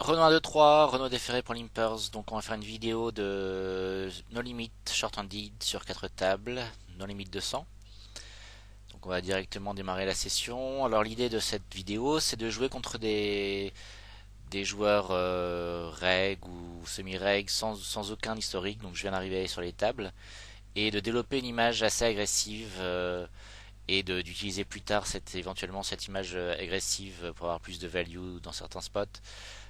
Renault 1, 2, 3, Renault déféré pour l'Impers. Donc on va faire une vidéo de No Limit Short Handed sur 4 tables, No Limit 200. Donc on va directement démarrer la session. Alors l'idée de cette vidéo, c'est de jouer contre des joueurs reg ou semi-reg sans aucun historique. Donc je viens d'arriver sur les tables. Et de développer une image assez agressive et d'utiliser plus tard éventuellement cette image agressive pour avoir plus de value dans certains spots.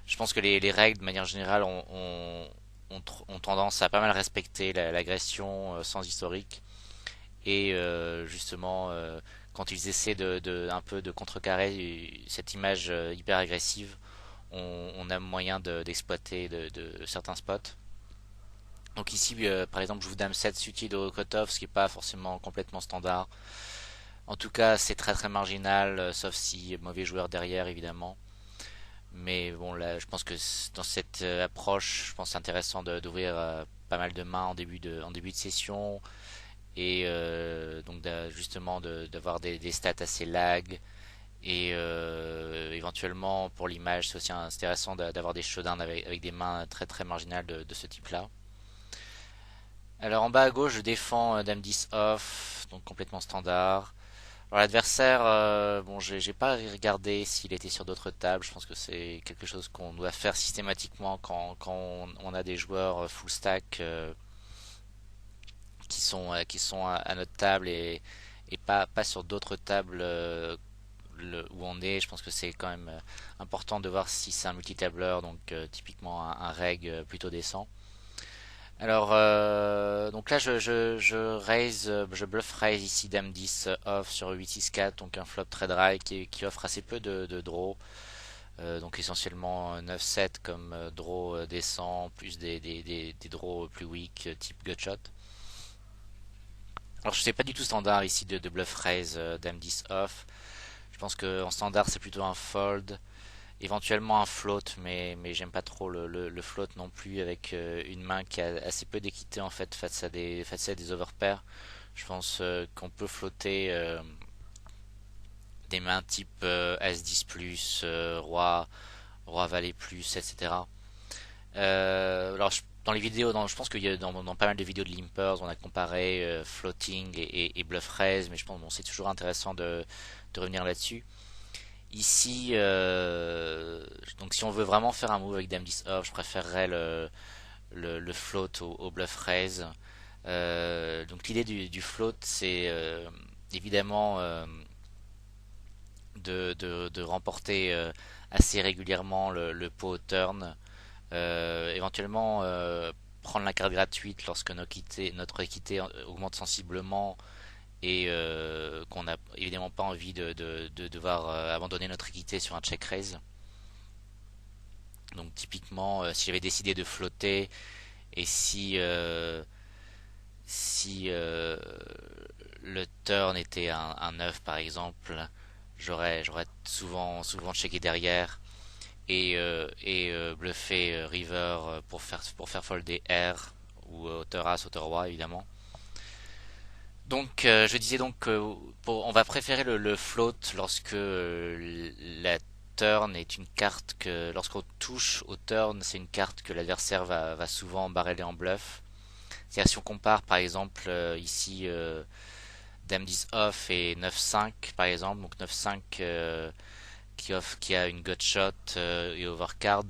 Je pense que les règles, de manière générale, ont tendance à pas mal respecter l'agression sans historique. Et justement, quand ils essaient un peu de contrecarrer cette image hyper agressive, on a moyen d'exploiter de certains spots. Donc ici, par exemple, je vous dame 7 suited de Okotov, ce qui n'est pas forcément complètement standard. En tout cas, c'est très très marginal, sauf si mauvais joueur derrière, évidemment. Mais bon, là, je pense que dans cette approche, je pense que c'est intéressant d'ouvrir pas mal de mains en début de session et donc justement d'avoir des stats assez lag et éventuellement pour l'image, c'est aussi intéressant d'avoir des showdowns avec des mains très très marginales de ce type-là. Alors en bas à gauche, je défends Dame 10 off, donc complètement standard. Alors l'adversaire, bon, j'ai pas regardé s'il était sur d'autres tables. Je pense que c'est quelque chose qu'on doit faire systématiquement quand on a des joueurs full stack qui sont à notre table et pas sur d'autres tables où on est. Je pense que c'est quand même important de voir si c'est un multitableur, donc typiquement un reg plutôt décent. Alors, donc là, je raise, je bluff raise ici Dame 10 off sur 8-6-4, donc un flop très dry qui offre assez peu de draw. Donc essentiellement 9-7 comme draw décent, plus des draws plus weak type gutshot. Alors je sais pas du tout standard ici de bluff raise Dame 10 off. Je pense qu'en standard c'est plutôt un fold. Éventuellement un float, mais j'aime pas trop le float non plus avec une main qui a assez peu d'équité en fait face à des overpairs. Je pense qu'on peut flotter des mains type As-10 plus, Roi Valet plus, etc. Alors dans les vidéos, je pense qu'il y a dans pas mal de vidéos de Limpers, on a comparé floating et bluff raise, mais je pense bon, c'est toujours intéressant de revenir là-dessus. Ici, donc si on veut vraiment faire un move avec Dame 10 off, je préférerais le float au bluff raise. Donc l'idée du float, c'est évidemment de remporter assez régulièrement le pot au turn. Éventuellement prendre la carte gratuite lorsque notre équité augmente sensiblement et qu'on n'a évidemment pas envie de devoir abandonner notre équité sur un check raise. Donc typiquement, si j'avais décidé de flotter et si le turn était un 9 par exemple, j'aurais souvent checké derrière et bluffé river pour faire folder R ou hauteur As, hauteur Roi évidemment. Donc, je disais donc on va préférer le float lorsque la turn est une carte que lorsqu'on touche au turn, c'est une carte que l'adversaire va souvent barreler en bluff. C'est-à-dire si on compare par exemple ici Dame 10 off et 9-5 par exemple, donc 9-5 qui a une gutshot et overcard.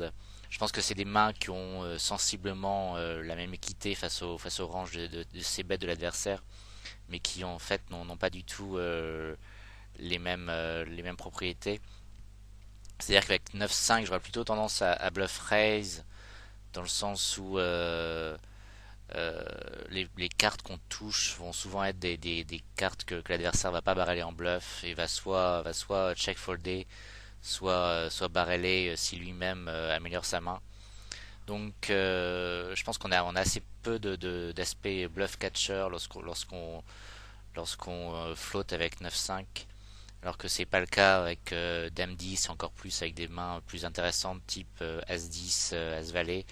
Je pense que c'est des mains qui ont sensiblement la même équité face au range de ces bêtes de l'adversaire mais qui en fait n'ont pas du tout les mêmes propriétés. C'est-à-dire qu'avec 9-5, j'aurais plutôt tendance à bluff raise, dans le sens où les cartes qu'on touche vont souvent être des cartes que l'adversaire va pas barreler en bluff et va soit check folder, soit barreler si lui-même améliore sa main. Donc je pense on a assez peu d'aspect bluff catcher lorsqu'on flotte avec 9-5, alors que c'est pas le cas avec Dame 10 et encore plus avec des mains plus intéressantes type As-10, As-Valet,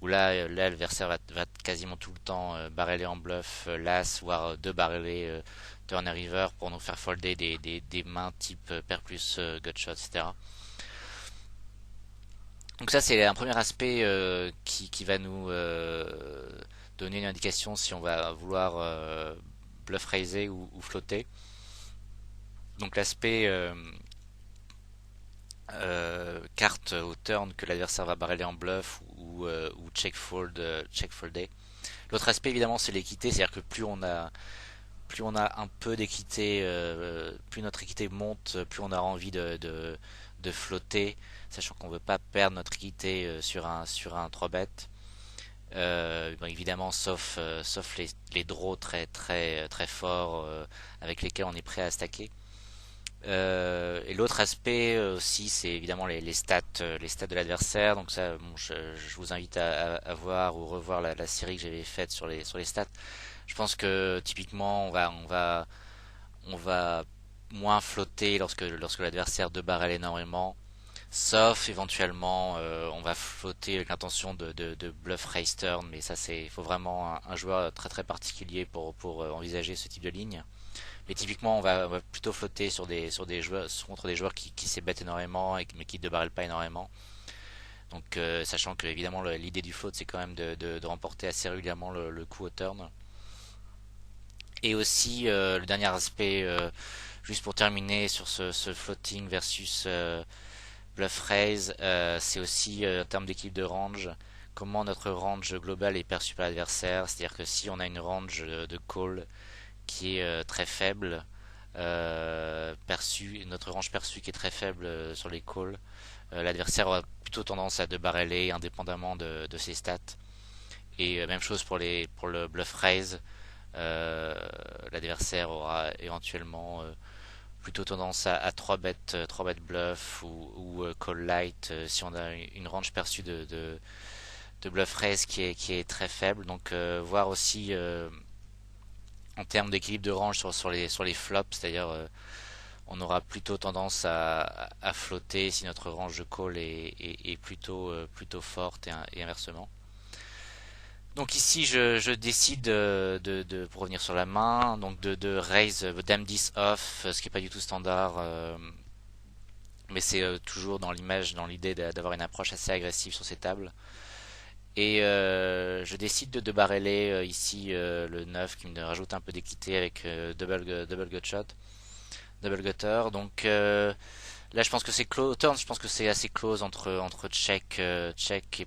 où là l'adversaire va quasiment tout le temps barreler en bluff l'As, voire deux barreler Turn et River pour nous faire folder des mains type Pair plus Gutshot, etc. Donc ça c'est un premier aspect qui va nous donner une indication si on va vouloir bluff raiser ou flotter. Donc l'aspect carte au turn que l'adversaire va barreler en bluff ou check fold, check folder. L'autre aspect évidemment c'est l'équité, c'est-à-dire que plus on a un peu d'équité, plus notre équité monte, plus on a envie de flotter, sachant qu'on veut pas perdre notre équité sur un 3 bet. Bon, évidemment, sauf les draws très forts avec lesquels on est prêt à stacker. Et l'autre aspect aussi, c'est évidemment les stats de l'adversaire. Donc ça, bon, je vous invite à voir ou revoir la série que j'avais faite sur les stats. Je pense que typiquement, on va moins flotter lorsque l'adversaire de barrel énormément. Sauf éventuellement, on va flotter avec l'intention de bluff raise turn, mais ça il faut vraiment un joueur très particulier pour envisager ce type de ligne. Mais typiquement, on va plutôt flotter sur des joueurs, contre des joueurs qui s'ébêtent énormément mais qui ne barrel pas énormément. Donc, sachant que évidemment l'idée du float c'est quand même de remporter assez régulièrement le coup au turn. Et aussi le dernier aspect, juste pour terminer sur ce floating versus bluff raise, c'est aussi en termes d'équipe de range, comment notre range global est perçu par l'adversaire. C'est-à-dire que si on a une range de call qui est très faible, notre range perçue qui est très faible sur les calls, l'adversaire aura plutôt tendance à barreler indépendamment de ses stats. Et même chose pour le bluff raise, l'adversaire aura éventuellement plutôt tendance à 3 bet bluff ou call light si on a une range perçue de bluff raise qui est très faible. Donc voir aussi en termes d'équilibre de range sur les flops, c'est-à-dire on aura plutôt tendance à flotter si notre range de call est plutôt forte et inversement. Donc ici je décide pour revenir sur la main, donc de raise Dame 10 off, ce qui est pas du tout standard, mais c'est toujours dans l'image, dans l'idée d'avoir une approche assez agressive sur ces tables. Et je décide de barreler ici le 9 qui me rajoute un peu d'équité avec double gutshot, double gutter. Donc là je pense que c'est close, turn, je pense que c'est assez close entre check, check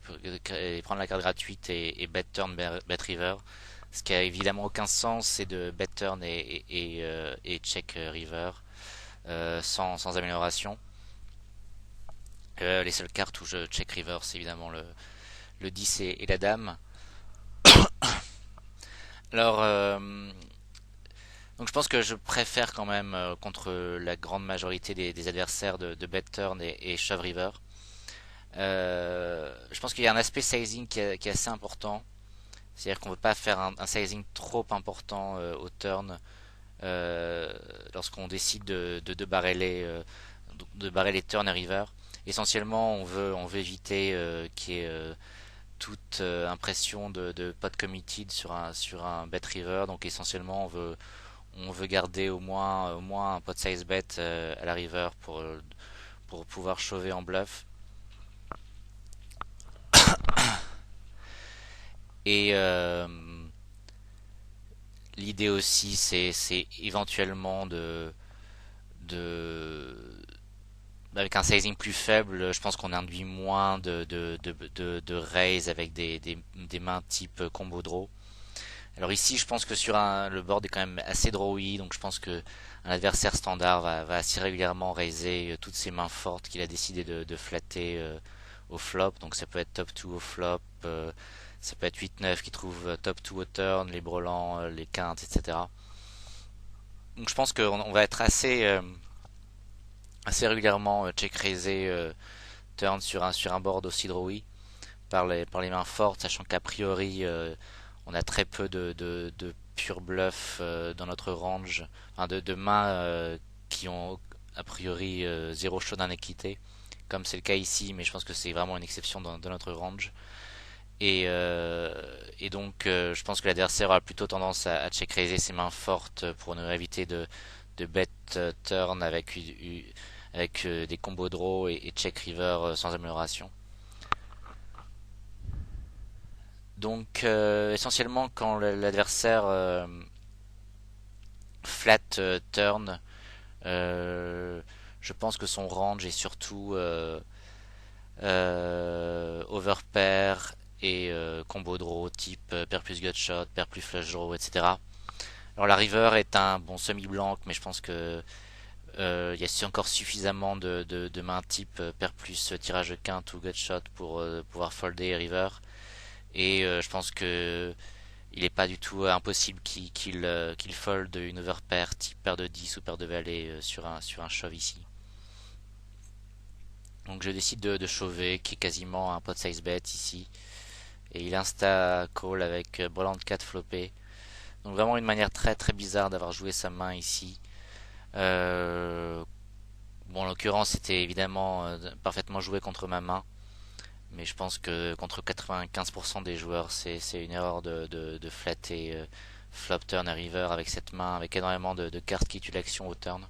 et prendre la carte gratuite et bet turn, bet river. Ce qui a évidemment aucun sens, c'est de bet turn et check river sans amélioration. Les seules cartes où je check river, c'est évidemment le 10 et la dame. Alors, donc je pense que je préfère quand même contre la grande majorité des adversaires de bet turn et shove river. Je pense qu'il y a un aspect sizing qui est assez important. C'est-à-dire qu'on ne veut pas faire un sizing trop important au turn lorsqu'on décide de barrer les turn et river. Essentiellement, on veut éviter qu'il y ait toute impression de pot committed sur un bet river. Donc essentiellement, on veut garder au moins un pot size bet à la river pour pouvoir shove en bluff. Et l'idée aussi, c'est éventuellement de, avec un sizing plus faible, je pense qu'on induit moins de raise avec des mains type combo draw. Alors ici, je pense que le board est quand même assez drawy, donc je pense que un adversaire standard va assez régulièrement raiser toutes ses mains fortes qu'il a décidé de flatter au flop. Donc ça peut être top 2 au flop, ça peut être 8-9 qui trouve top 2 au turn, les brelans, les quintes, etc. Donc je pense qu'on va être assez régulièrement check raisé turn sur un board aussi drawy par les mains fortes, sachant qu'a priori on a très peu de pure bluff dans notre range, enfin de mains qui ont a priori zéro showdown équité, comme c'est le cas ici, mais je pense que c'est vraiment une exception dans notre range. Et donc je pense que l'adversaire a plutôt tendance à check raiser ses mains fortes pour ne éviter de bet turn avec des combos draw et check river sans amélioration. Donc essentiellement quand l'adversaire flat turn, euh, je pense que son range est surtout overpair et combo draw type pair plus gutshot, pair plus flush draw, etc. Alors la river est un bon semi-blanc, mais je pense que il y a encore suffisamment de mains type pair plus tirage de quinte ou gutshot pour pouvoir folder river. Et je pense que il est pas du tout impossible qu'il fold une overpair type paire de 10 ou paire de valet sur un shove ici. Donc je décide de shove qui est quasiment un pot size bet ici. Et il insta call avec Breland 4 flopé. Donc vraiment une manière très très bizarre d'avoir joué sa main ici. Euh, bon en l'occurrence c'était évidemment parfaitement joué contre ma main. Mais je pense que contre 95% des joueurs, c'est une erreur de flatter flop turn et river avec cette main, avec énormément de cartes qui tuent l'action au turn.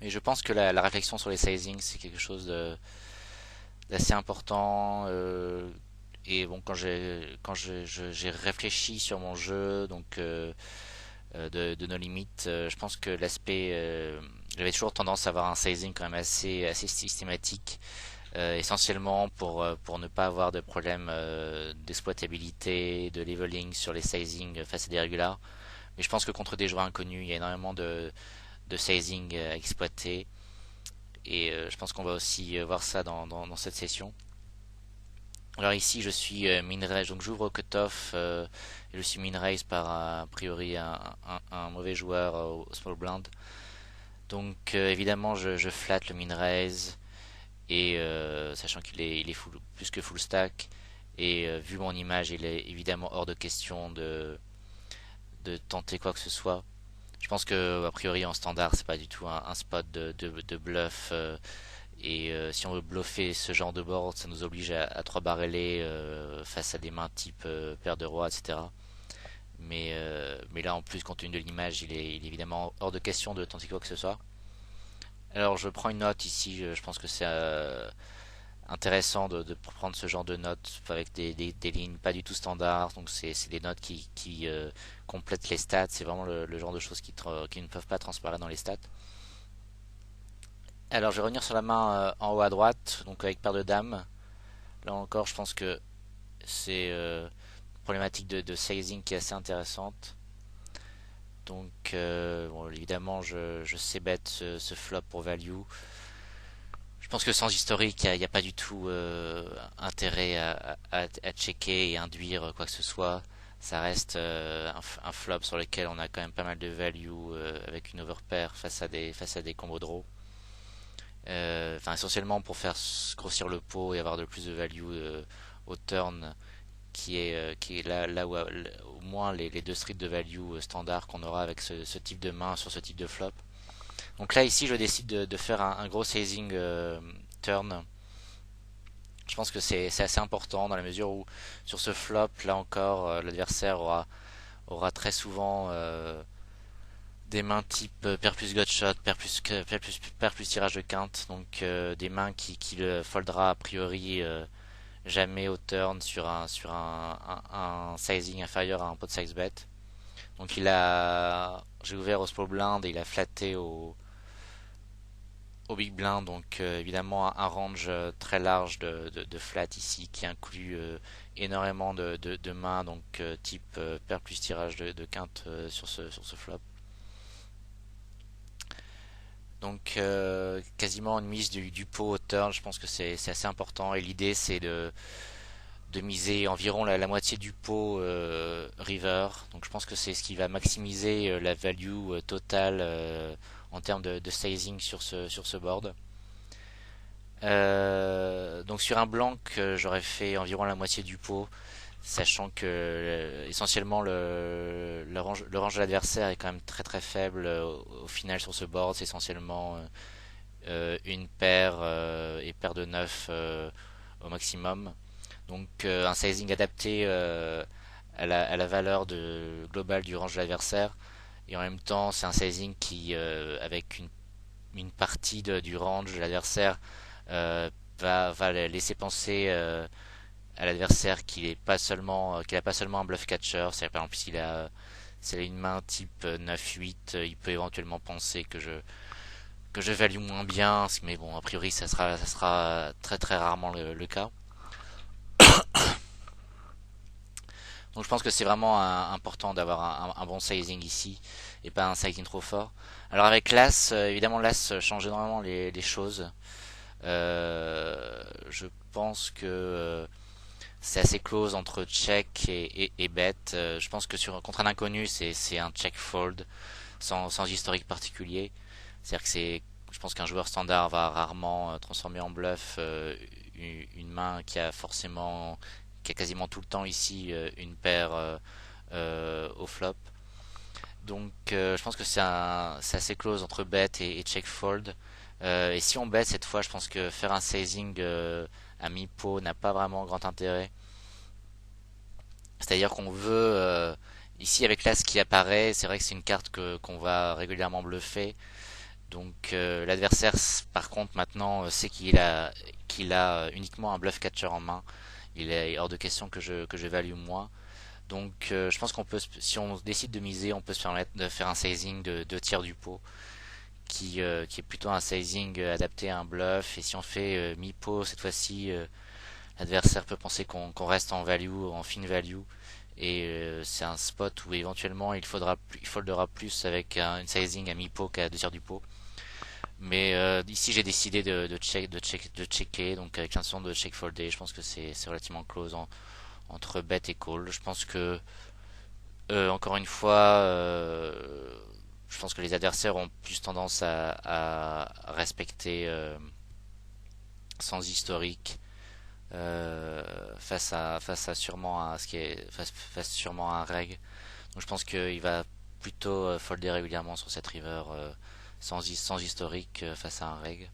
Mais je pense que la réflexion sur les sizing, c'est quelque chose d'assez important. Et bon, j'ai réfléchi sur mon jeu, donc de No Limit, je pense que l'aspect, j'avais toujours tendance à avoir un sizing quand même assez systématique. Essentiellement pour ne pas avoir de problème d'exploitabilité, de leveling sur les sizing face à des régulars. Mais je pense que contre des joueurs inconnus, il y a énormément de sizing à exploiter. Et je pense qu'on va aussi voir ça dans cette session. Alors ici je suis min raise, donc j'ouvre au cutoff et je suis min raise par a priori un mauvais joueur au small blind. Donc évidemment je flatte le min raise et sachant il est plus que full stack et vu mon image il est évidemment hors de question de tenter quoi que ce soit. Je pense que a priori en standard c'est pas du tout un spot de bluff et si on veut bluffer ce genre de board ça nous oblige à 3 barreler face à des mains type paire de roi etc. Mais là en plus compte tenu de l'image il est évidemment hors de question de tenter quoi que ce soit. Alors je prends une note ici, je pense que c'est intéressant de prendre ce genre de notes avec des lignes pas du tout standards. Donc c'est des notes qui complètent les stats. C'est vraiment le genre de choses qui ne peuvent pas transparaître dans les stats. Alors je vais revenir sur la main en haut à droite, donc avec paire de dames. Là encore, je pense que c'est une problématique de sizing qui est assez intéressante. Donc bon, évidemment, je sais bet ce flop pour value. Je pense que sans historique, il n'y a pas du tout intérêt à checker et induire quoi que ce soit. Ça reste un flop sur lequel on a quand même pas mal de value avec une overpair face à des combos draw. Enfin, essentiellement pour faire grossir le pot et avoir de plus de value au turn, qui est là où au moins les deux streets de value standard qu'on aura avec ce type de main sur ce type de flop. Donc là ici je décide de faire un gros sizing turn. Je pense que c'est assez important dans la mesure où sur ce flop là encore l'adversaire aura très souvent des mains type pair plus gutshot, pair plus tirage de quinte, donc des mains qui le foldera a priori jamais au turn sur un sizing inférieur à un pot size bet. Donc j'ai ouvert au small blind et il a flatté au big blind, donc évidemment un range très large de flat ici qui inclut énormément de mains, donc type paire plus tirage de quinte sur ce flop. Donc quasiment une mise du pot au turn, je pense que c'est assez important et l'idée c'est de miser environ la moitié du pot river. Donc je pense que c'est ce qui va maximiser la value totale en termes de sizing sur ce board. Donc sur un blanc, j'aurais fait environ la moitié du pot. sachant que essentiellement le range de l'adversaire est quand même très très faible au final sur ce board. C'est essentiellement une paire et paire de 9 au maximum. Donc un sizing adapté à la valeur globale du range de l'adversaire. Et en même temps, c'est un sizing qui, avec une partie du range de l'adversaire, va laisser penser à l'adversaire qu'il a pas seulement un bluff catcher. C'est par exemple s'il a une main type 9-8, il peut éventuellement penser que je value moins bien, mais bon, a priori, ça sera très très rarement le cas. Donc je pense que c'est vraiment important d'avoir un bon sizing ici et pas un sizing trop fort. Alors avec l'As, évidemment l'As change énormément les choses. Je pense que c'est assez close entre check et bet. Je pense que contre un inconnu, c'est un check fold sans historique particulier. C'est-à-dire que je pense qu'un joueur standard va rarement transformer en bluff une main qui a quasiment tout le temps ici une paire au flop. Donc je pense que c'est assez close entre bet et check fold. Et si on bet cette fois, je pense que faire un sizing à mi-pot n'a pas vraiment grand intérêt. C'est-à-dire qu'on veut ici avec l'as qui apparaît, c'est vrai que c'est une carte qu'on va régulièrement bluffer. Donc l'adversaire par contre maintenant sait qu'il a uniquement un bluff catcher en main. Il est hors de question que je value moins. Donc je pense qu'on peut, si on décide de miser, on peut se permettre de faire un sizing de 2 tiers du pot qui est plutôt un sizing adapté à un bluff. Et si on fait mi-pot cette fois-ci, l'adversaire peut penser qu'on reste en value, en fine value. Et c'est un spot où éventuellement il foldera plus avec une sizing à mi-pot qu'à 2 tiers du pot. Mais ici j'ai décidé de checker, donc avec l'intention de check folder. Je pense que c'est relativement close entre bet et call. Je pense que encore une fois, je pense que les adversaires ont plus tendance à respecter sans historique face à sûrement à ce qui est face sûrement à un reg. Donc je pense qu'il va plutôt folder régulièrement sur cette river sans historique face à un reg.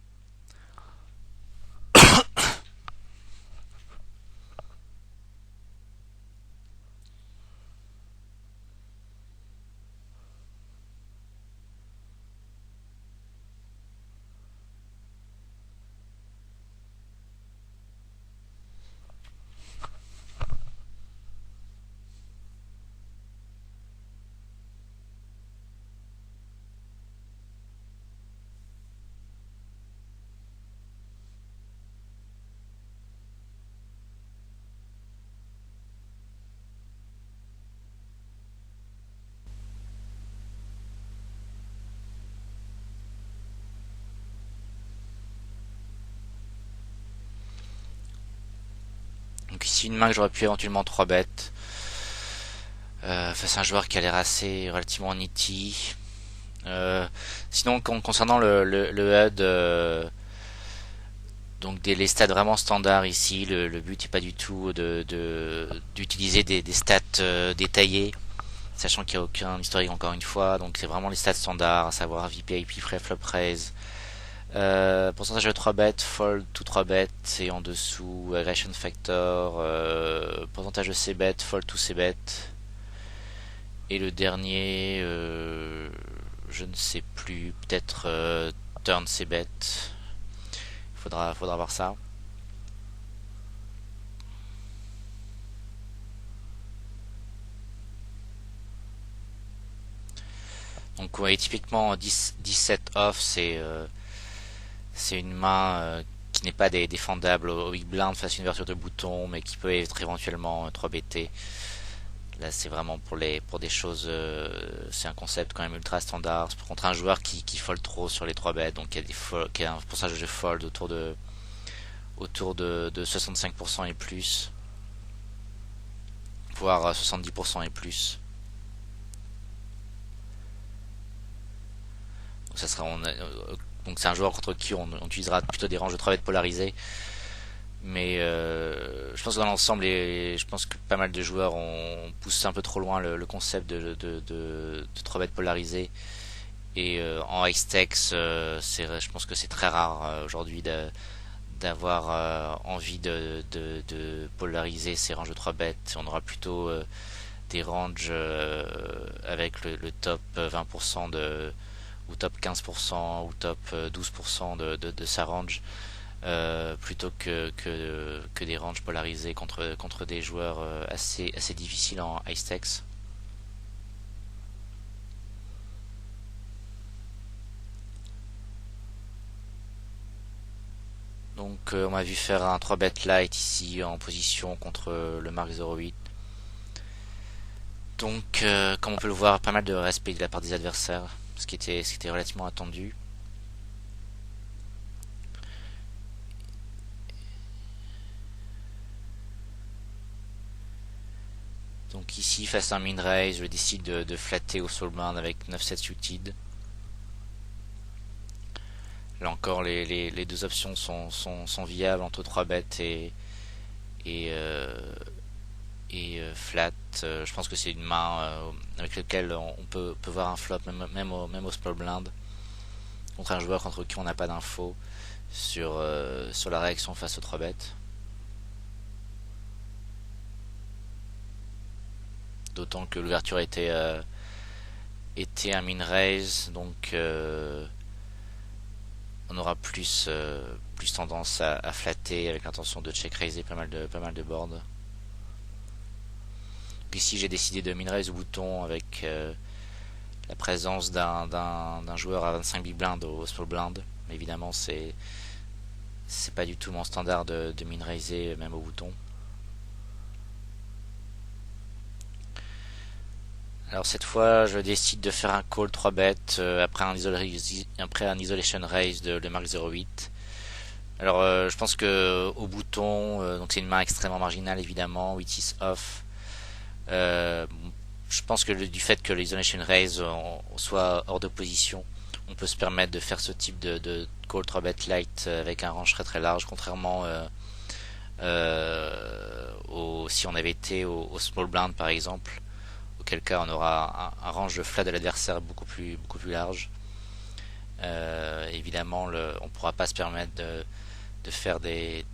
Donc ici une main que j'aurais pu éventuellement 3 bêtes face à un joueur qui a l'air assez relativement nitty. Sinon concernant le HUD, donc les stats vraiment standards ici, le but n'est pas du tout d'utiliser des stats détaillées, sachant qu'il n'y a aucun historique encore une fois, donc c'est vraiment les stats standards, à savoir VP, pré, flop, raise. Pourcentage de 3 bêtes, fold to 3 bêtes, et en dessous aggression factor, pourcentage de C bêtes, fold to C bêtes. Et le dernier, je ne sais plus, peut-être turn C bêtes. Faudra voir ça. Donc ouais, typiquement 17 off, c'est une main qui n'est pas défendable au big blind face à une ouverture de bouton, mais qui peut être éventuellement 3BT. Là, c'est vraiment pour des choses, c'est un concept quand même ultra standard. C'est contre un joueur qui fold trop sur les 3 bêtes, donc qui a un pourcentage de fold autour de 65% et plus, voire 70% et plus. Donc ça sera, donc c'est un joueur contre qui on utilisera plutôt des ranges de 3 bêtes polarisées. Mais je pense que dans l'ensemble, je pense que pas mal de joueurs ont poussé un peu trop loin le concept de 3 bêtes polarisées. Et en Hextex, je pense que c'est très rare aujourd'hui d'avoir envie de polariser ces ranges de 3 bêtes. On aura plutôt des ranges avec le top 20% ou top 15% ou top 12% de sa range plutôt que des ranges polarisés contre des joueurs assez difficiles en high stakes. Donc on m'a vu faire un 3 bet light ici en position contre le Mark 08. Donc comme on peut le voir, pas mal de respect de la part des adversaires, ce qui était relativement attendu. Donc ici, face à un min raise, je décide de flatter au soulblind avec 9-7 suited. Là encore, les deux options sont viables entre 3 bêtes et, euh, et flat. Je pense que c'est une main avec laquelle on peut voir un flop, même au small blind, contre un joueur contre qui on n'a pas d'infos sur la réaction face aux 3 bêtes. D'autant que l'ouverture était un min raise, donc on aura plus tendance à flatter avec l'intention de check raiser pas mal de boards. Donc ici j'ai décidé de min raise au bouton avec la présence d'un joueur à 25 big blind au small blind. Mais évidemment c'est pas du tout mon standard de min raiser même au bouton. Alors cette fois, je décide de faire un call 3 bêtes après un isolation raise de Mark 08. Alors je pense que au bouton, donc c'est une main extrêmement marginale évidemment, 8 is off. Euh, je pense que du fait que l'isolation raise soit hors de position, on peut se permettre de faire ce type de call 3 bet light avec un range très très large, contrairement si on avait été au small blind par exemple, auquel cas on aura un range de flat de l'adversaire beaucoup plus large. Évidemment, on ne pourra pas se permettre de faire des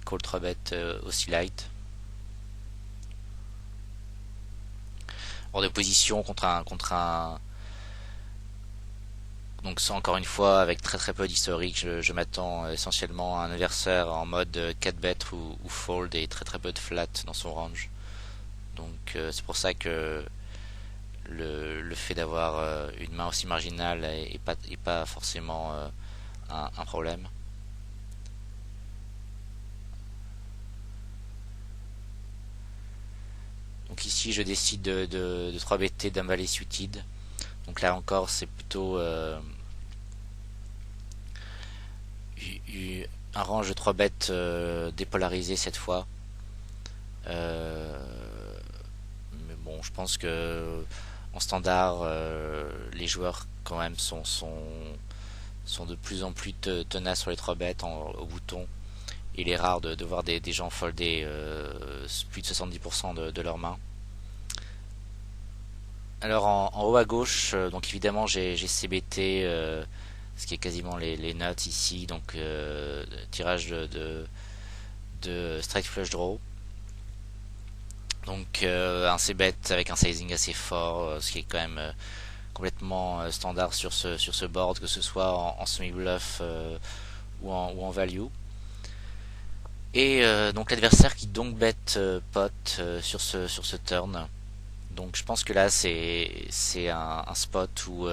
call 3 bet aussi light. Hors de position contre un donc ça encore une fois avec très très peu d'historique, je m'attends essentiellement à un adversaire en mode 4 bet ou fold et très très peu de flat dans son range. Donc c'est pour ça que le fait d'avoir une main aussi marginale est pas forcément un problème. Donc ici je décide de 3-better Dame Valet suited. Donc là encore c'est plutôt un range de 3 bêtes dépolarisé cette fois. Euh, mais bon, je pense que en standard, les joueurs quand même sont de plus en plus tenaces sur les 3 bêtes au bouton. Il est rare de voir des gens folder plus de 70% de leurs mains. Alors en haut à gauche, donc évidemment j'ai CBT, ce qui est quasiment les notes ici, donc tirage de straight flush draw. Donc un c-bet avec un sizing assez fort, ce qui est quand même complètement standard sur ce board, que ce soit en semi-bluff ou en value. Et donc l'adversaire qui donc bet pot sur ce turn. Donc je pense que là c'est un spot où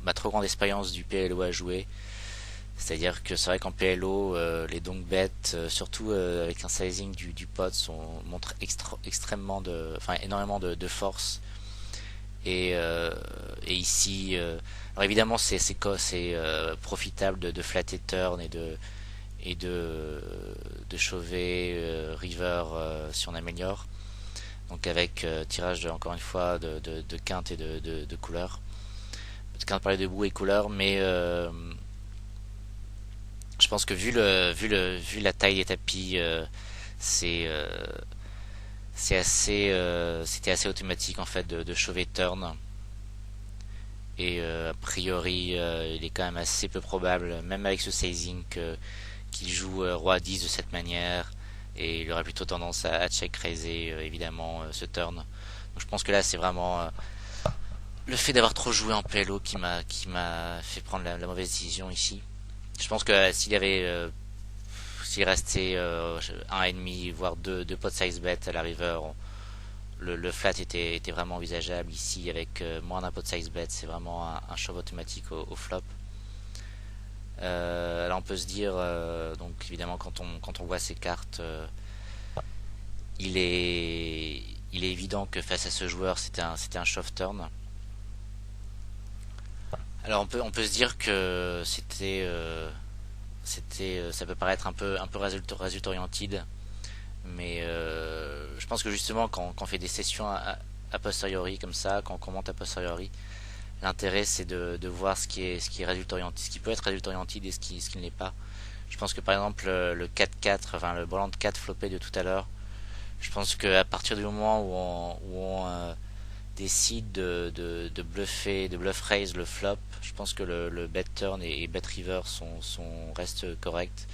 ma trop grande expérience du PLO a joué. C'est-à-dire que c'est vrai qu'en PLO, les donk bets, surtout avec un sizing du pot, montrent extrêmement enfin énormément de force. Et ici, alors évidemment c'est profitable de flatter turn et de shove river si on améliore. Donc avec tirage encore une fois de quinte et de couleur. De quinte par les deux bouts et couleur, mais Je pense que vu la taille des tapis, c'est c'était assez automatique en fait de shove turn. Et a priori, il est quand même assez peu probable, même avec ce sizing, qu'il joue roi 10 de cette manière. Et il aurait plutôt tendance à check raiser évidemment ce turn. Donc je pense que là c'est vraiment le fait d'avoir trop joué en PLO qui m'a fait prendre la mauvaise décision ici. Je pense que s'il restait un et demi voire deux pot size bet à la river, le flat était vraiment envisageable ici avec moins d'un pot size bet. C'est vraiment un shove automatique au flop. Là on peut se dire donc évidemment quand on voit ces cartes, il est il est évident que face à ce joueur c'était un shove turn. Alors on peut se dire que ça peut paraître un peu résultat oriented, mais je pense que justement quand on fait des sessions a posteriori comme ça, quand on commente a posteriori, l'intérêt c'est de voir ce qui est résultat oriented, ce qui peut être résultat oriented et ce qui ne l'est pas. Je pense que par exemple le 4-4, enfin le volant de 4 floppé de tout à l'heure, je pense qu'à partir du moment où on décide de bluffer, de bluff raise le flop, je pense que le bet turn et bet river restent corrects,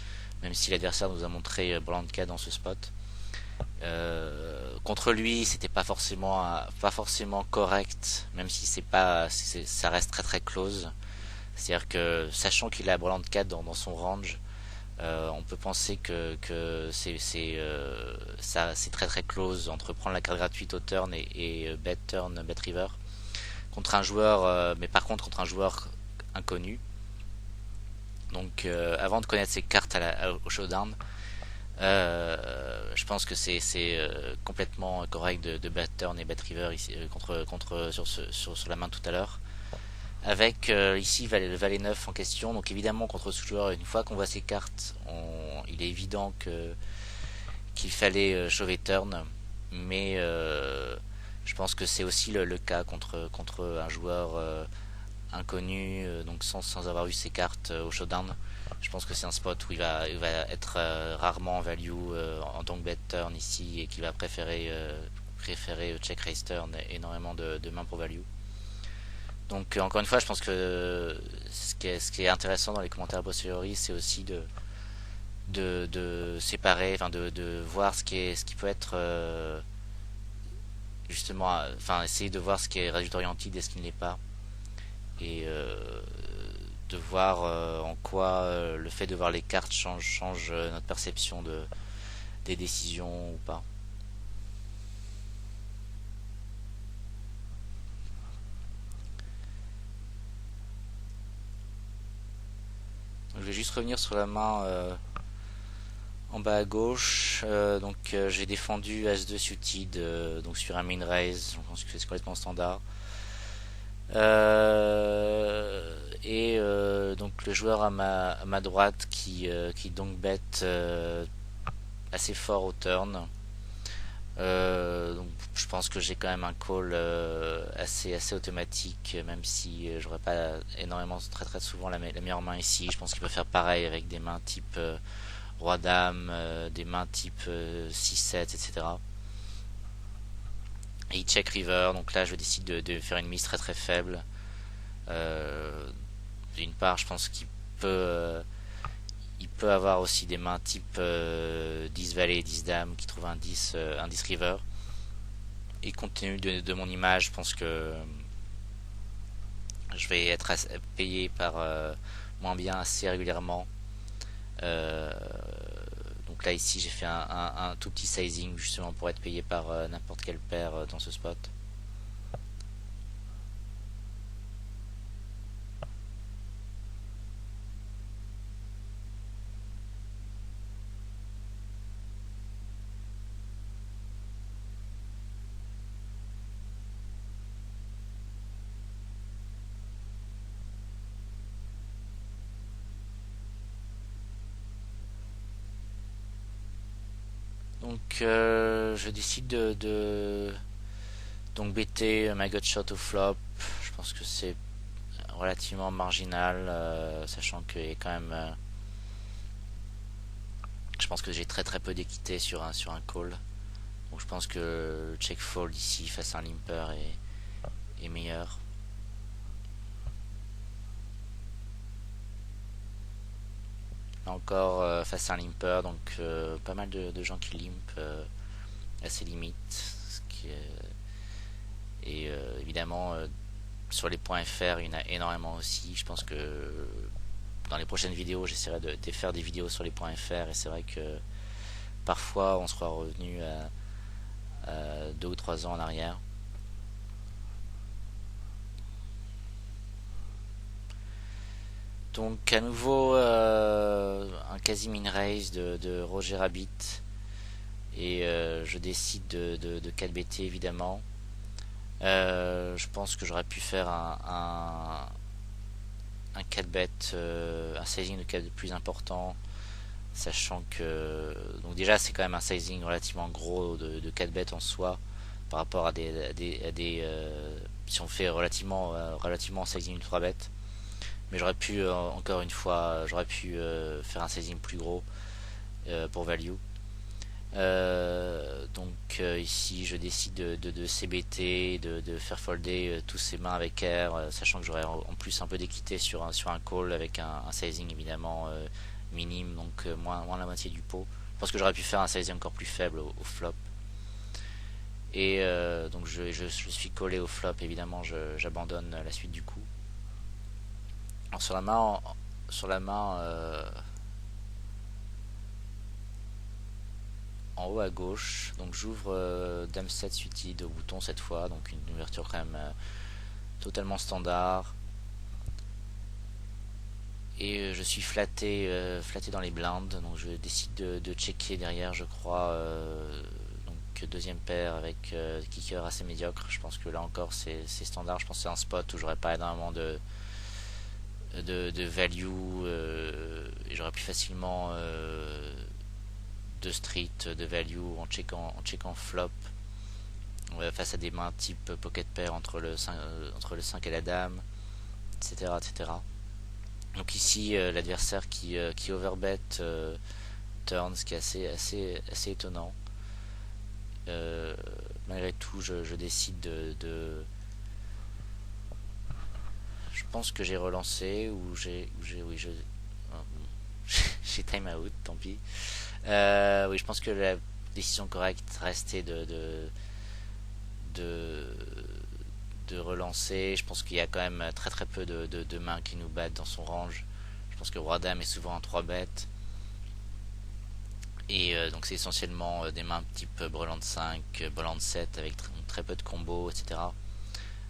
même si l'adversaire nous a montré volant de 4 dans ce spot. Contre lui, c'était pas forcément correct, même si ça reste très très close. C'est-à-dire que sachant qu'il a Borland 4 dans son range, on peut penser que c'est très très close entre prendre la carte gratuite au turn et bet turn, bet river contre un joueur, mais par contre contre un joueur inconnu. Donc avant de connaître ses cartes au showdown, je pense que c'est complètement correct de bet turn et bet river ici, sur la main de tout à l'heure. Avec ici le valet 9 en question. Donc évidemment contre ce joueur, une fois qu'on voit ses cartes, il est évident qu'il fallait shove turn. Mais je pense que c'est aussi le cas contre un joueur inconnu, donc sans avoir eu ses cartes au showdown. Je pense que c'est un spot où il va être rarement en value en tant que bet turn ici, et qu'il va préférer check raise turn énormément de mains pour value. Donc encore une fois, je pense que ce qui est intéressant dans les commentaires a posteriori, c'est aussi de séparer, enfin de voir ce qui peut être justement, enfin essayer de voir ce qui est résultat oriented et ce qui ne l'est pas, et de voir en quoi le fait de voir les cartes change notre perception des décisions ou pas. Je vais juste revenir sur la main en bas à gauche. Donc j'ai défendu As-2 suited donc sur un min raise. Je pense que c'est complètement standard. Et donc le joueur à ma droite qui donc bet assez fort au turn. Donc je pense que j'ai quand même un call assez automatique, même si j'aurais pas énormément très très souvent la meilleure main ici. Je pense qu'il peut faire pareil avec des mains type roi dame, des mains type 6-7, etc. Et il check river, donc là je décide de faire une mise très très faible. D'une part, je pense il peut avoir aussi des mains type 10 valet et 10 dames qui trouvent un 10 river. Et compte tenu de mon image, je pense que je vais être payé par moins bien assez régulièrement. Donc là ici j'ai fait un tout petit sizing justement pour être payé par n'importe quelle paire dans ce spot. Donc je décide de donc bêter ma gutshot au flop. Je pense que c'est relativement marginal, sachant qu'il y a quand même Je pense que j'ai très peu d'équité sur un call. Donc je pense que le check fold ici face à un limper est meilleur. Là encore face à un limper, donc pas mal de gens qui limp à ses limites. Et évidemment sur les points FR il y en a énormément aussi. Je pense que dans les prochaines vidéos j'essaierai de faire des vidéos sur les points FR, et c'est vrai que parfois on sera revenu à 2 ou 3 ans en arrière. Donc à nouveau un quasi min raise de Roger Rabbit, et je décide de 4BT évidemment. Je pense que j'aurais pu faire un 4bet, un sizing de 4 plus important, sachant que donc déjà c'est quand même un sizing relativement gros de 4 bêtes en soi par rapport à si on fait relativement un sizing de 3 bêtes. Mais j'aurais pu encore une fois j'aurais pu faire un sizing plus gros pour value. Ici je décide de CBT, de faire folder tous ces mains avec air, sachant que j'aurais en plus un peu d'équité sur un call avec un sizing évidemment minime, donc moins la moitié du pot. Je pense que j'aurais pu faire un sizing encore plus faible au flop. Et donc je suis collé au flop, évidemment j'abandonne la suite du coup. Alors sur la main en haut à gauche, donc j'ouvre Dame 7 suited au bouton cette fois, donc une ouverture quand même totalement standard. Et je suis flatté dans les blindes, donc je décide de checker derrière, je crois. Donc deuxième paire avec kicker assez médiocre. Je pense que là encore c'est standard. Je pense que c'est un spot où j'aurais pas énormément de value, et j'aurais plus facilement de street de value en checkant flop face à des mains type pocket pair entre le 5 et la dame, etc. etc. Donc ici l'adversaire qui overbet turn, ce qui est assez étonnant. Malgré tout je décide je pense que j'ai relancé, ou oui, j'ai time out, tant pis. Oui, je pense que la décision correcte restait de, de relancer. Je pense qu'il y a quand même très peu de mains qui nous battent dans son range. Je pense que Roi Dame est souvent un 3 bêtes. Et donc c'est essentiellement des mains type Breland 5, Breland 7 avec très peu de combos, etc.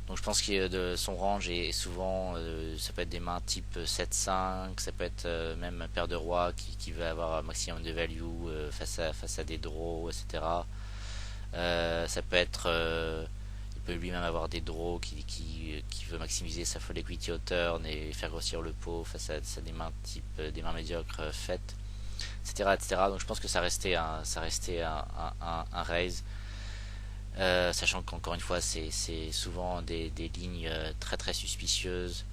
Donc je pense que son range est souvent, ça peut être des mains type 7-5, ça peut être même paire de rois qui va avoir un maximum de value face à des draws, etc. Ça peut être, il peut lui-même avoir des draws qui veut maximiser sa full equity au turn et faire grossir le pot face à des mains type des mains médiocres faites, etc., etc. Donc je pense que ça restait un raise. Sachant qu'encore une fois c'est souvent des lignes très suspicieuses,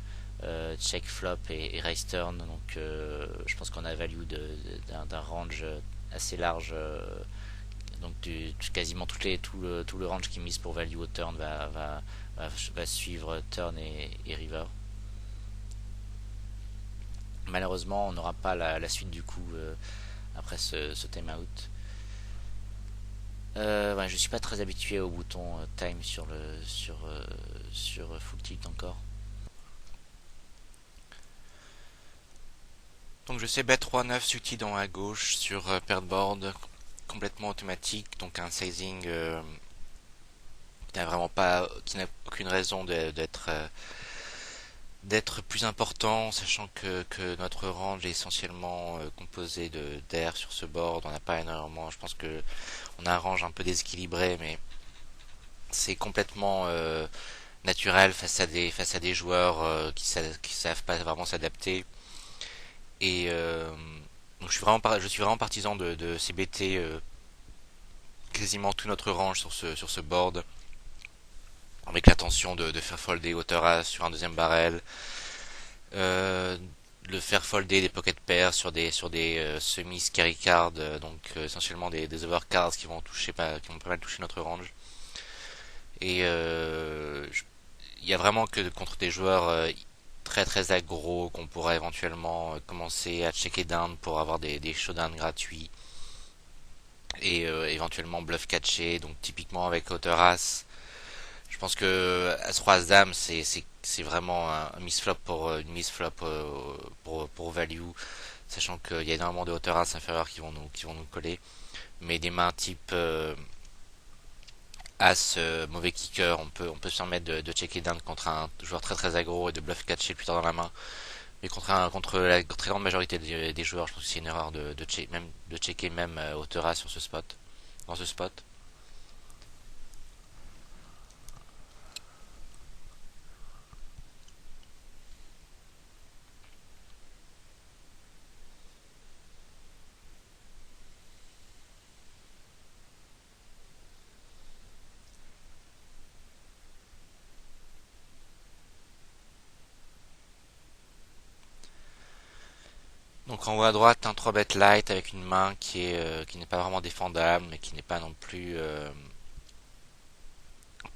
check flop et raise turn, donc je pense qu'on a value d'un range assez large, donc quasiment tout le range qui mise pour value au turn va suivre turn et river. Malheureusement on n'aura pas la suite du coup après ce time out. Ouais, je suis pas très habitué au bouton time sur full tilt encore. Donc je sais bet 3-9 suited en à gauche sur pair de board complètement automatique, donc un sizing qui n'a aucune raison d'être plus important, sachant que notre range est essentiellement composé d'air sur ce board. On n'a pas énormément, je pense que on a un range un peu déséquilibré, mais c'est complètement naturel face à des joueurs qui savent pas vraiment s'adapter. Et donc je suis vraiment partisan de CBT quasiment tout notre range sur ce board, avec l'intention de faire folder hauteur as sur un deuxième barrel, le faire folder des pocket pairs sur des semi scary cards, donc essentiellement des overcards qui vont toucher pas qui vont pas mal toucher notre range. Et il y a vraiment que contre des joueurs très très aggro qu'on pourra éventuellement commencer à checker down pour avoir des showdowns gratuits et éventuellement bluff catché. Donc typiquement avec hauteur as, je pense que As-Roi As-Dame c'est vraiment un misflop pour une misflop pour value, sachant qu'il y a énormément de hauteur as inférieures qui vont nous coller. Mais des mains type As mauvais kicker, on peut se permettre de checker down contre un joueur très très aggro et de bluff catcher plus tard dans la main. Mais contre la très grande majorité des joueurs, je pense que c'est une erreur de checker même hauteur as sur ce spot, dans ce spot. Donc en haut à droite, un 3 bet light avec une main qui n'est pas vraiment défendable, mais qui n'est pas non plus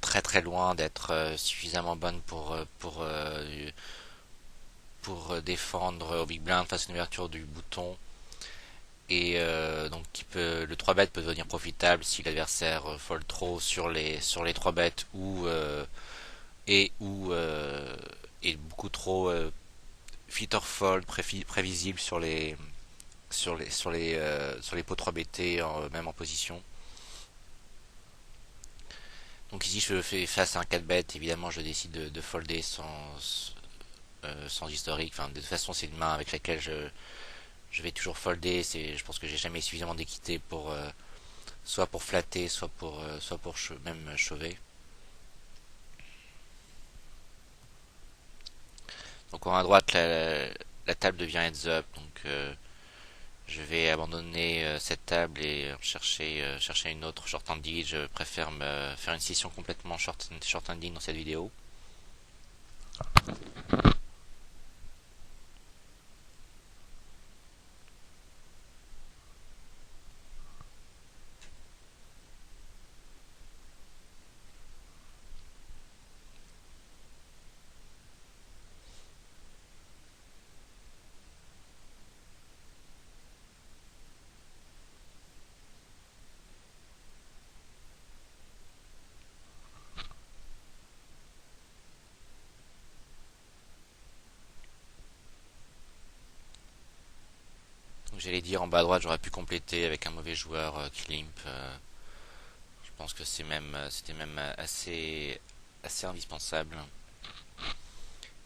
très très loin d'être suffisamment bonne pour défendre au big blind face à une ouverture du bouton. Et donc le 3 bet peut devenir profitable si l'adversaire fold trop sur les 3 bêtes ou est beaucoup trop fit or fold prévisible sur les pots 3 BT même en position. Donc ici je fais face à un 4 bet, évidemment je décide de folder sans historique. Enfin, de toute façon c'est une main avec laquelle je vais toujours folder. Je pense que j'ai jamais suffisamment d'équité pour soit pour flatter, soit pour même chauver. Donc en à droite la table devient heads up, donc je vais abandonner cette table et chercher une autre short and deal. Je préfère me faire une session complètement short and deal dans cette vidéo. Donc j'allais dire en bas à droite j'aurais pu compléter avec un mauvais joueur qui limp. Je pense que c'était même assez indispensable.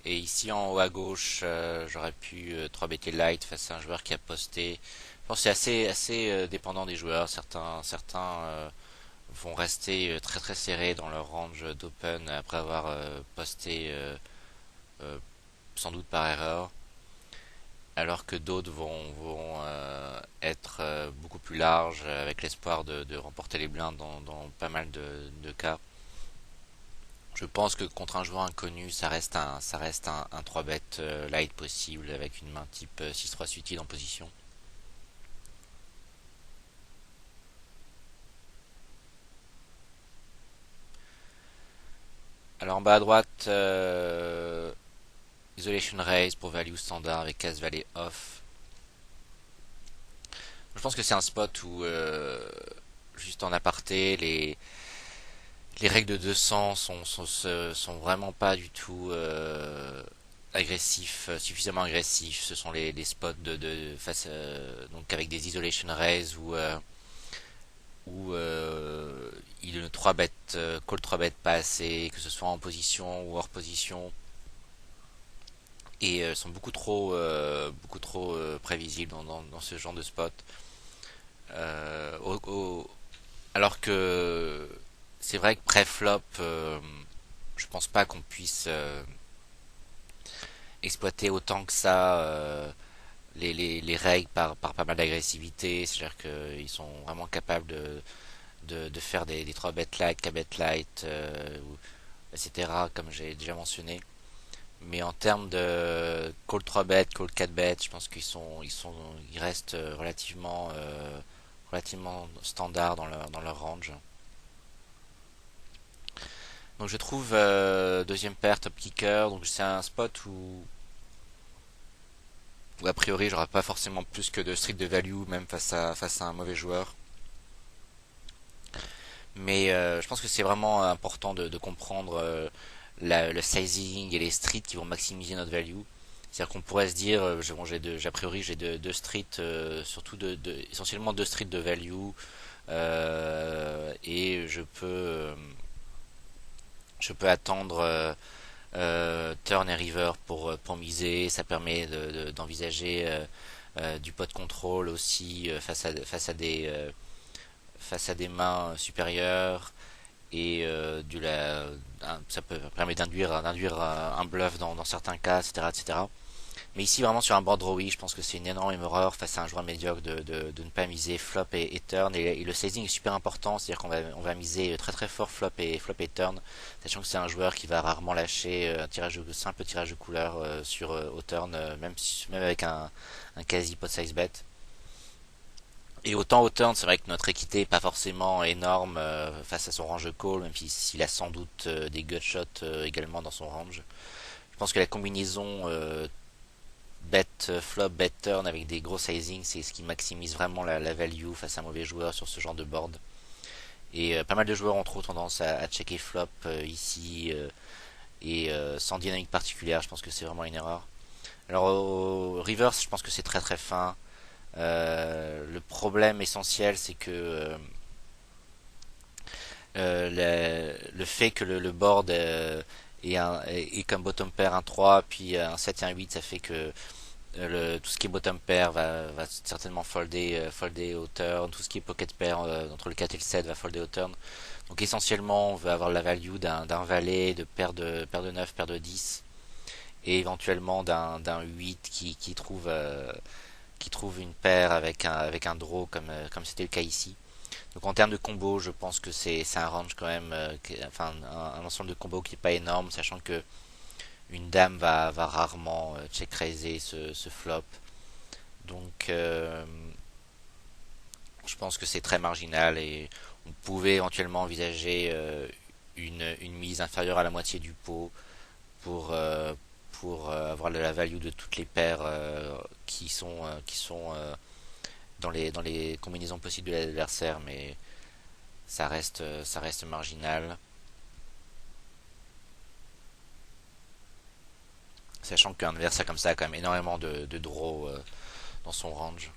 Et ici en haut à gauche, j'aurais pu 3 BT light face à un joueur qui a posté. Je pense que c'est assez dépendant des joueurs. Certains vont rester très très serrés dans leur range d'open après avoir posté euh, sans doute par erreur, alors que d'autres vont être beaucoup plus larges avec l'espoir de remporter les blindes dans pas mal de cas. Je pense que contre un joueur inconnu, ça reste un 3 bet light possible avec une main type 6-3 suited en position. Alors en bas à droite, Isolation Raise pour value standard avec As Valet off. Je pense que c'est un spot où, juste en aparté, les règles de 200 sont vraiment pas du tout agressifs, suffisamment agressifs. Ce sont les spots de face, donc avec des Isolation Raise où il ne 3 bet, call 3 bet pas assez, que ce soit en position ou hors position, et sont beaucoup trop prévisibles dans ce genre de spot. Euh, au- au- alors que c'est vrai que pré-flop, je pense pas qu'on puisse exploiter autant que ça les règles par pas mal d'agressivité. C'est-à-dire qu'ils sont vraiment capables de faire des 3 bet light, 4 bet light, etc. comme j'ai déjà mentionné. Mais en termes de call 3 bet, call 4 bet, je pense ils restent relativement standards dans leur range. Donc je trouve deuxième paire top kicker, donc c'est un spot où a priori j'aurai pas forcément plus que de street de value même face à un mauvais joueur. Mais je pense que c'est vraiment important de comprendre le sizing et les streets qui vont maximiser notre value. C'est-à-dire qu'on pourrait se dire, bon, a priori j'ai deux streets, surtout essentiellement deux streets de value, et je peux attendre turn et river pour miser. Ça permet d'envisager du pot control aussi face à des mains supérieures et ça peut permettre d'induire un bluff dans certains cas, etc., etc. Mais ici, vraiment sur un board drawy, je pense que c'est une énorme erreur face à un joueur médiocre de ne pas miser flop et turn. Et le sizing est super important, c'est-à-dire on va miser très très fort flop et turn, sachant que c'est un joueur qui va rarement lâcher un simple tirage de couleur au turn, même avec un quasi pot size bet. Et autant au turn, c'est vrai que notre équité est pas forcément énorme face à son range de call, même s'il a sans doute des gutshots également dans son range. Je pense que la combinaison bet flop, bet turn avec des gros sizing, c'est ce qui maximise vraiment la value face à un mauvais joueur sur ce genre de board. Et pas mal de joueurs ont trop tendance à checker flop ici et sans dynamique particulière, je pense que c'est vraiment une erreur. Alors au reverse, je pense que c'est très très fin. Le problème essentiel, c'est que le fait que le board est comme bottom pair un 3 puis un 7 et un 8, ça fait que tout ce qui est bottom pair va certainement folder au turn. Tout ce qui est pocket pair entre le 4 et le 7 va folder au turn. Donc essentiellement, on veut avoir la value d'un valet, de paire de 9, paire de 10, et éventuellement d'un 8 qui trouve une paire avec un draw comme c'était le cas ici. Donc en termes de combo, je pense que c'est un range quand même, enfin un ensemble de combos qui est pas énorme, sachant que une dame va rarement check raiser ce flop. Donc je pense que c'est très marginal et on pouvait éventuellement envisager une mise inférieure à la moitié du pot pour avoir la value de toutes les paires qui sont dans les combinaisons possibles de l'adversaire, mais ça reste marginal. Sachant qu'un adversaire comme ça a quand même énormément de draws dans son range.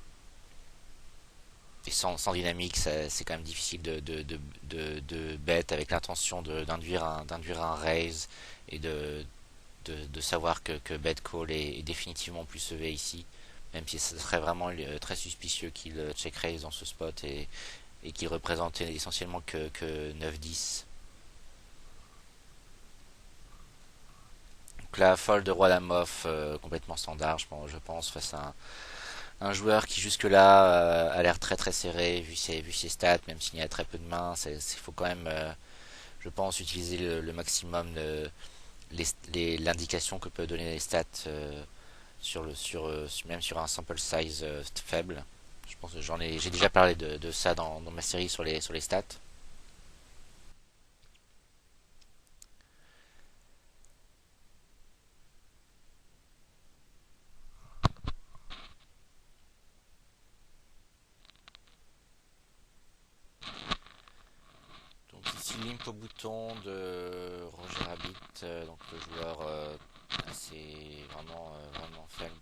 Et sans dynamique, c'est quand même difficile de bet avec l'intention d'induire un raise et de savoir que bet call est définitivement plus EV ici. Même si ce serait vraiment très suspicieux qu'il check raise dans ce spot et qu'il représente essentiellement que 9-10. Donc la fold de roi dame off complètement standard, je pense face à un joueur qui jusque-là a l'air très très serré vu ses stats, même s'il y a très peu de mains. Il faut quand même, je pense, utiliser le maximum de l'indication que peut donner les stats même sur un sample size faible. Je pense que j'ai déjà parlé de ça dans ma série sur les stats. Donc ici limp au bouton de Roger Rabbit, donc le joueur assez vraiment faible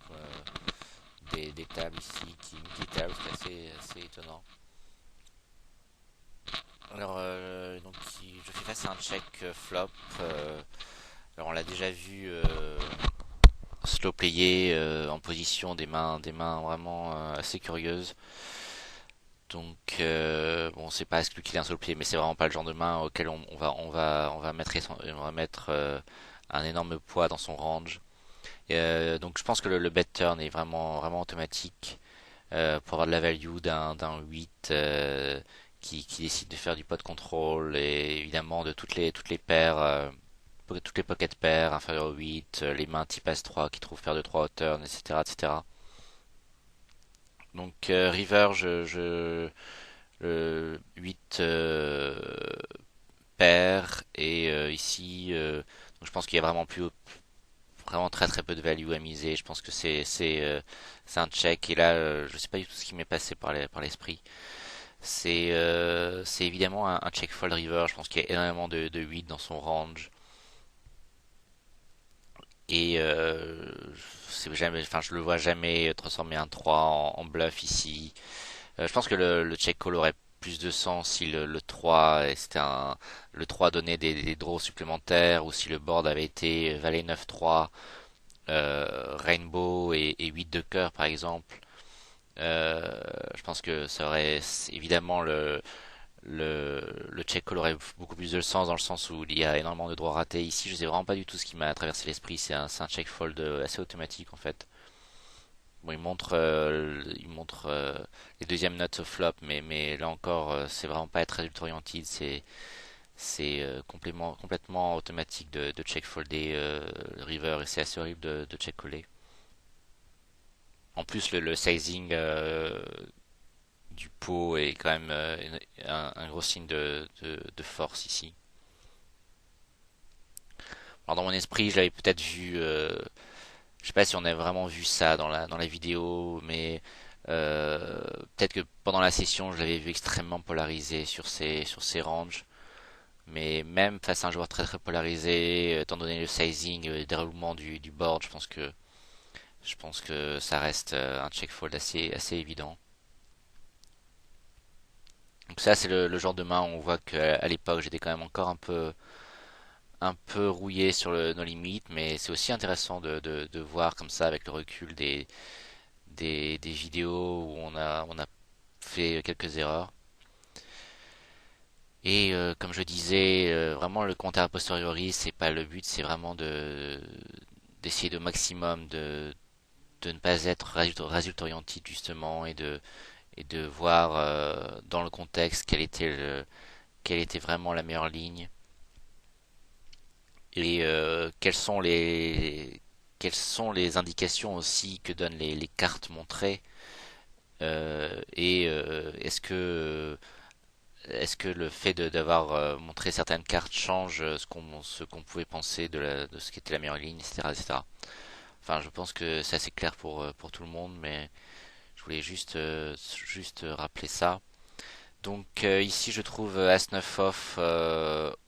des tables ici qui multitable, c'est assez étonnant. Alors donc je fais face à un check flop. Alors on l'a déjà vu slow player en position des mains vraiment assez curieuses. Donc bon, c'est pas exclu qu'il ait un slow player, mais c'est vraiment pas le genre de main auquel on va mettre un énorme poids dans son range. Donc je pense que le bet turn est vraiment automatique pour avoir de la value d'un 8 qui décide de faire du pot control et évidemment de toutes les paires toutes les pocket pairs inférieures au 8, les mains type As-3 qui trouvent paire de 3 hauteurs, etc., etc. Donc river, le 8 paires et ici, donc je pense qu'il y a vraiment très très peu de value à miser. Je pense que c'est un check et là je sais pas du tout ce qui m'est passé par l'esprit. C'est évidemment un check fold river. Je pense qu'il y a énormément de 8 dans son range. Et je le vois jamais transformer un 3 en bluff ici. Je pense que le check call aurait plus de sens si le 3 le 3 donnait des draws supplémentaires ou si le board avait été valet 9-3, rainbow et 8 de cœur par exemple. Je pense que ça aurait évidemment le check call aurait beaucoup plus de sens dans le sens où il y a énormément de droits ratés. Ici, je sais vraiment pas du tout ce qui m'a traversé l'esprit. C'est un check fold assez automatique en fait. Bon, il montre les deuxièmes notes au flop, mais là encore, c'est vraiment pas être résultat oriented. C'est complètement automatique de check folder le river et c'est assez horrible de check coller. En plus, le sizing du pot est quand même un gros signe de force ici. Alors dans mon esprit, je l'avais peut-être vu, je sais pas si on a vraiment vu ça dans la vidéo, mais peut-être que pendant la session, je l'avais vu extrêmement polarisé sur ses ranges. Mais même face à un joueur très très polarisé, étant donné le sizing, le déroulement du board, je pense que ça reste un check fold assez évident. Donc ça, c'est le genre de main où on voit qu'à l'époque, j'étais quand même encore un peu rouillé sur le no limit, mais c'est aussi intéressant de voir comme ça avec le recul des vidéos où on a fait quelques erreurs. Et comme je disais, vraiment le compteur a posteriori, c'est pas le but, c'est vraiment d'essayer de maximum de ne pas être résultat orienté justement et de voir dans le contexte quelle était vraiment la meilleure ligne et quelles sont les indications aussi que donnent les cartes montrées et est-ce que le fait d'avoir montré certaines cartes change ce qu'on pouvait penser de ce qu'était la meilleure ligne, etc., etc. Enfin, je pense que c'est assez clair pour tout le monde, mais je voulais juste rappeler ça. Donc ici je trouve As-9 off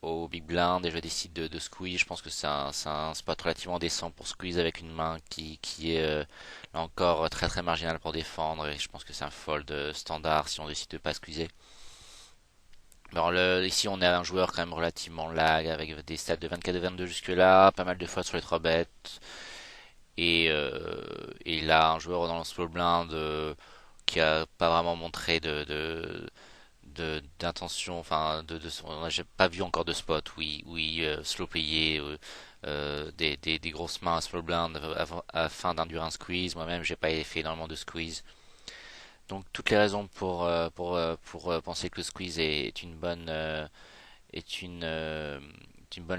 au Big Blind et je décide de squeeze. Je pense que c'est un spot relativement décent pour squeeze avec une main qui est là encore très très marginale pour défendre et je pense que c'est un fold standard si on décide de pas squeezer. Alors ici on a un joueur quand même relativement lag avec des stats de 24 de 22 jusque là, pas mal de fois sur les 3 bêtes et là un joueur dans le small blind qui a pas vraiment montré d'intention, enfin on n'a pas vu encore de spot où il slow payait des grosses mains à small blind afin d'induire un squeeze. Moi-même j'ai pas fait énormément de squeeze. Donc toutes les raisons pour penser que le squeeze est une bonne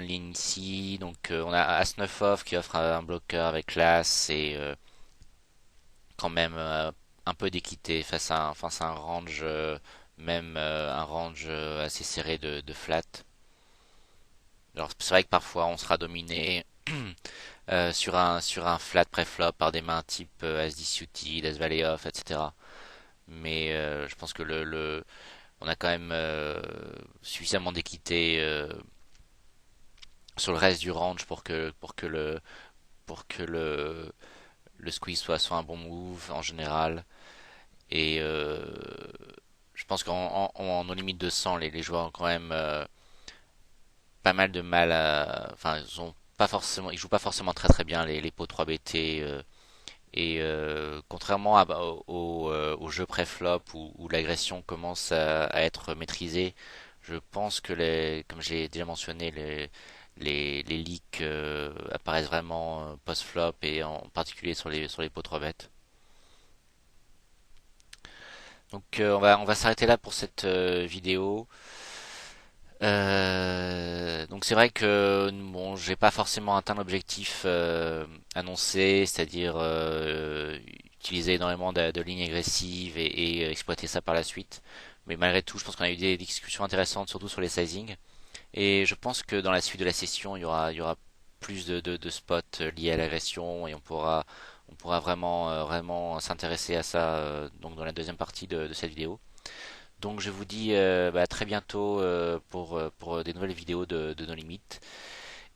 ligne ici. Donc on a As-9 off qui offre un bloqueur avec classe et quand même un peu d'équité face à un range, même un range assez serré de flat. Alors c'est vrai que parfois on sera dominé sur un flat pré-flop par des mains type As-10 suited, As-Valet off, etc. Mais je pense que on a quand même suffisamment d'équité sur le reste du range pour que le squeeze soit un bon move en général. Et je pense qu'en no limit 200, les joueurs ont quand même pas mal de mal enfin, ils jouent pas forcément très très bien les pots 3BT. Et contrairement au jeu pré-flop où l'agression commence à être maîtrisée, je pense que comme j'ai déjà mentionné, les leaks apparaissent vraiment post-flop et en particulier sur les pots 3 bêtes. Donc on va s'arrêter là pour cette vidéo. Donc c'est vrai que bon, j'ai pas forcément atteint l'objectif annoncé, c'est-à-dire utiliser énormément de lignes agressives et exploiter ça par la suite. Mais malgré tout, je pense qu'on a eu des discussions intéressantes, surtout sur les sizing. Et je pense que dans la suite de la session, il y aura plus de spots liés à l'agression et on pourra vraiment, vraiment s'intéresser à ça donc dans la deuxième partie de cette vidéo. Donc je vous dis à très bientôt pour des nouvelles vidéos de nos limites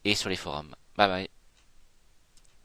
et sur les forums. Bye bye.